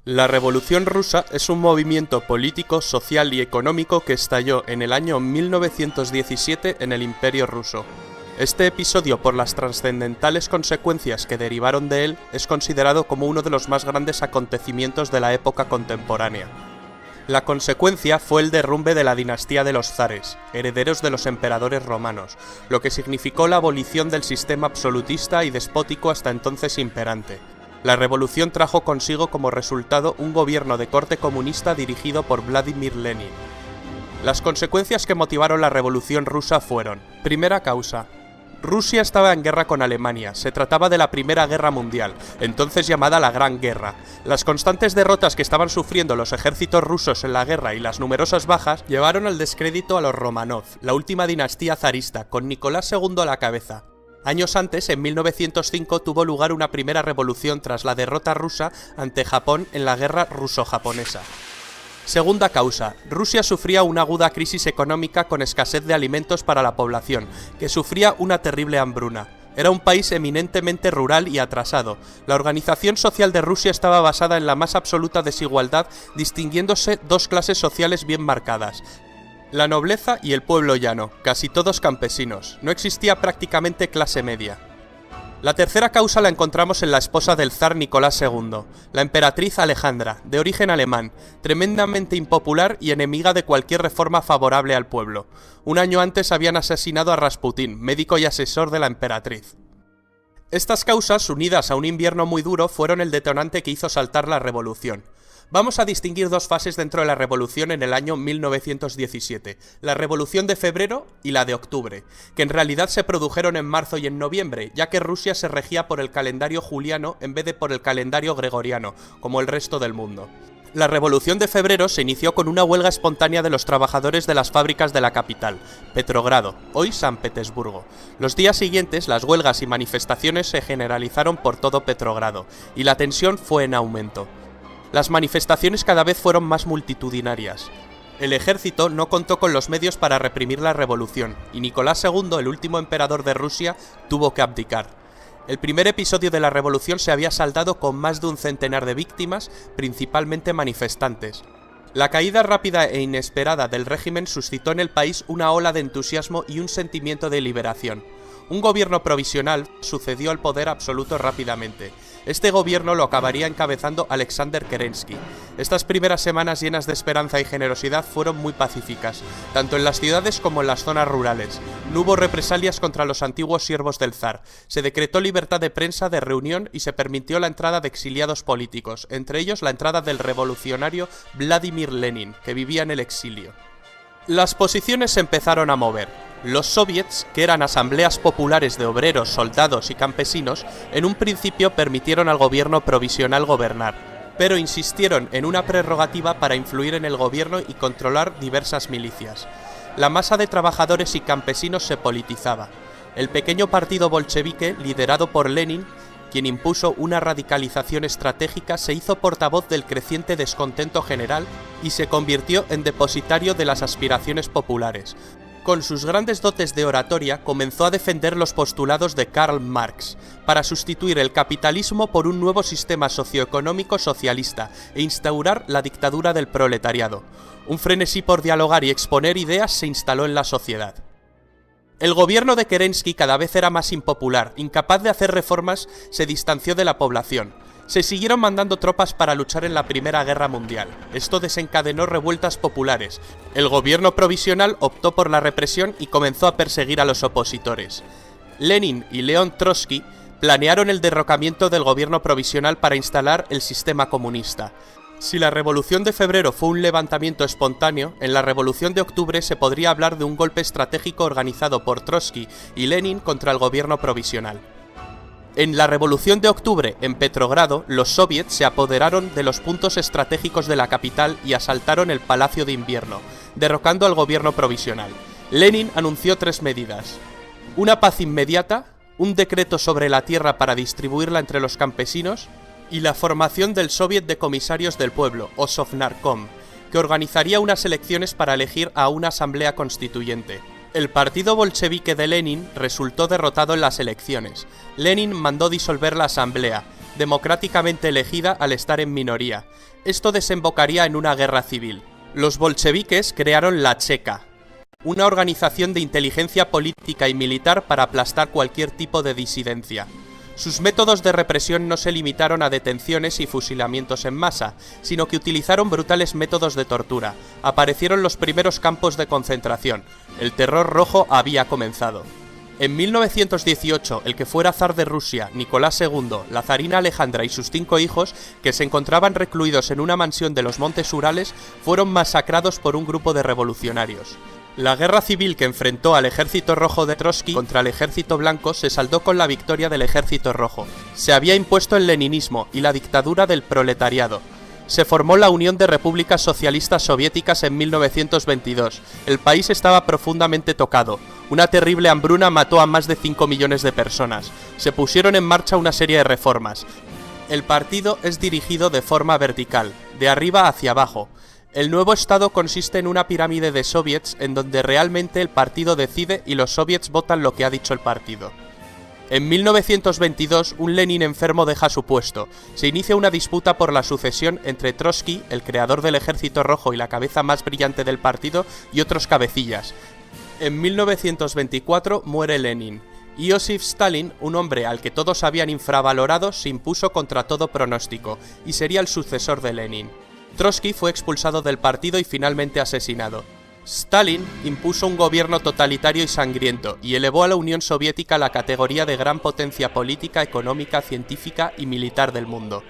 La Revolución Rusa es un movimiento político, social y económico que estalló en el año 1917 en el Imperio ruso. Este episodio, por las trascendentales consecuencias que derivaron de él, es considerado como uno de los más grandes acontecimientos de la época contemporánea. La consecuencia fue el derrumbe de la dinastía de los zares, herederos de los emperadores romanos, lo que significó la abolición del sistema absolutista y despótico hasta entonces imperante. La revolución trajo consigo como resultado un gobierno de corte comunista dirigido por Vladimir Lenin. Las consecuencias que motivaron la revolución rusa fueron: primera causa. Rusia estaba en guerra con Alemania, se trataba de la Primera Guerra Mundial, entonces llamada la Gran Guerra. Las constantes derrotas que estaban sufriendo los ejércitos rusos en la guerra y las numerosas bajas llevaron al descrédito a los Romanov, la última dinastía zarista, con Nicolás II a la cabeza. Años antes, en 1905, tuvo lugar una primera revolución tras la derrota rusa ante Japón en la guerra ruso-japonesa. Segunda causa. Rusia sufría una aguda crisis económica con escasez de alimentos para la población, que sufría una terrible hambruna. Era un país eminentemente rural y atrasado. La organización social de Rusia estaba basada en la más absoluta desigualdad, distinguiéndose dos clases sociales bien marcadas: la nobleza y el pueblo llano, casi todos campesinos. No existía prácticamente clase media. La tercera causa la encontramos en la esposa del zar Nicolás II, la emperatriz Alejandra, de origen alemán, tremendamente impopular y enemiga de cualquier reforma favorable al pueblo. Un año antes habían asesinado a Rasputín, médico y asesor de la emperatriz. Estas causas, unidas a un invierno muy duro, fueron el detonante que hizo saltar la revolución. Vamos a distinguir dos fases dentro de la revolución en el año 1917, la Revolución de Febrero y la de Octubre, que en realidad se produjeron en marzo y en noviembre, ya que Rusia se regía por el calendario juliano en vez de por el calendario gregoriano, como el resto del mundo. La Revolución de Febrero se inició con una huelga espontánea de los trabajadores de las fábricas de la capital, Petrogrado, hoy San Petersburgo. Los días siguientes, las huelgas y manifestaciones se generalizaron por todo Petrogrado, y la tensión fue en aumento. Las manifestaciones cada vez fueron más multitudinarias. El ejército no contó con los medios para reprimir la revolución, y Nicolás II, el último emperador de Rusia, tuvo que abdicar. El primer episodio de la revolución se había saldado con más de un centenar de víctimas, principalmente manifestantes. La caída rápida e inesperada del régimen suscitó en el país una ola de entusiasmo y un sentimiento de liberación. Un gobierno provisional sucedió al poder absoluto rápidamente. Este gobierno lo acabaría encabezando Alexander Kerensky. Estas primeras semanas llenas de esperanza y generosidad fueron muy pacíficas, tanto en las ciudades como en las zonas rurales. No hubo represalias contra los antiguos siervos del zar. Se decretó libertad de prensa, de reunión y se permitió la entrada de exiliados políticos, entre ellos la entrada del revolucionario Vladimir Lenin, que vivía en el exilio. Las posiciones se empezaron a mover. Los soviets, que eran asambleas populares de obreros, soldados y campesinos, en un principio permitieron al gobierno provisional gobernar, pero insistieron en una prerrogativa para influir en el gobierno y controlar diversas milicias. La masa de trabajadores y campesinos se politizaba. El pequeño partido bolchevique, liderado por Lenin, quien impuso una radicalización estratégica, se hizo portavoz del creciente descontento general y se convirtió en depositario de las aspiraciones populares. Con sus grandes dotes de oratoria, comenzó a defender los postulados de Karl Marx, para sustituir el capitalismo por un nuevo sistema socioeconómico socialista e instaurar la dictadura del proletariado. Un frenesí por dialogar y exponer ideas se instaló en la sociedad. El gobierno de Kerensky cada vez era más impopular, incapaz de hacer reformas, se distanció de la población. Se siguieron mandando tropas para luchar en la Primera Guerra Mundial. Esto desencadenó revueltas populares. El gobierno provisional optó por la represión y comenzó a perseguir a los opositores. Lenin y León Trotsky planearon el derrocamiento del gobierno provisional para instalar el sistema comunista. Si la Revolución de Febrero fue un levantamiento espontáneo, en la Revolución de Octubre se podría hablar de un golpe estratégico organizado por Trotsky y Lenin contra el gobierno provisional. En la Revolución de Octubre, en Petrogrado, los soviets se apoderaron de los puntos estratégicos de la capital y asaltaron el Palacio de Invierno, derrocando al gobierno provisional. Lenin anunció tres medidas: una paz inmediata, un decreto sobre la tierra para distribuirla entre los campesinos, y la formación del Soviet de Comisarios del Pueblo, o Sovnarkom, que organizaría unas elecciones para elegir a una asamblea constituyente. El partido bolchevique de Lenin resultó derrotado en las elecciones. Lenin mandó disolver la asamblea, democráticamente elegida al estar en minoría. Esto desembocaría en una guerra civil. Los bolcheviques crearon la Cheka, una organización de inteligencia política y militar para aplastar cualquier tipo de disidencia. Sus métodos de represión no se limitaron a detenciones y fusilamientos en masa, sino que utilizaron brutales métodos de tortura. Aparecieron los primeros campos de concentración. El terror rojo había comenzado. En 1918, el que fuera zar de Rusia, Nicolás II, la zarina Alejandra y sus 5 hijos, que se encontraban recluidos en una mansión de los Montes Urales, fueron masacrados por un grupo de revolucionarios. La guerra civil que enfrentó al ejército rojo de Trotsky contra el ejército blanco se saldó con la victoria del ejército rojo. Se había impuesto el leninismo y la dictadura del proletariado. Se formó la Unión de Repúblicas Socialistas Soviéticas en 1922. El país estaba profundamente tocado. Una terrible hambruna mató a más de 5 millones de personas. Se pusieron en marcha una serie de reformas. El partido es dirigido de forma vertical, de arriba hacia abajo. El nuevo estado consiste en una pirámide de soviets en donde realmente el partido decide y los soviets votan lo que ha dicho el partido. En 1922, un Lenin enfermo deja su puesto. Se inicia una disputa por la sucesión entre Trotsky, el creador del Ejército Rojo y la cabeza más brillante del partido, y otros cabecillas. En 1924 muere Lenin. Iósif Stalin, un hombre al que todos habían infravalorado, se impuso contra todo pronóstico, y sería el sucesor de Lenin. Trotsky fue expulsado del partido y finalmente asesinado. Stalin impuso un gobierno totalitario y sangriento y elevó a la Unión Soviética a la categoría de gran potencia política, económica, científica y militar del mundo.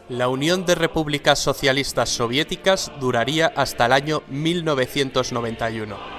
La Unión de Repúblicas Socialistas Soviéticas duraría hasta el año 1991.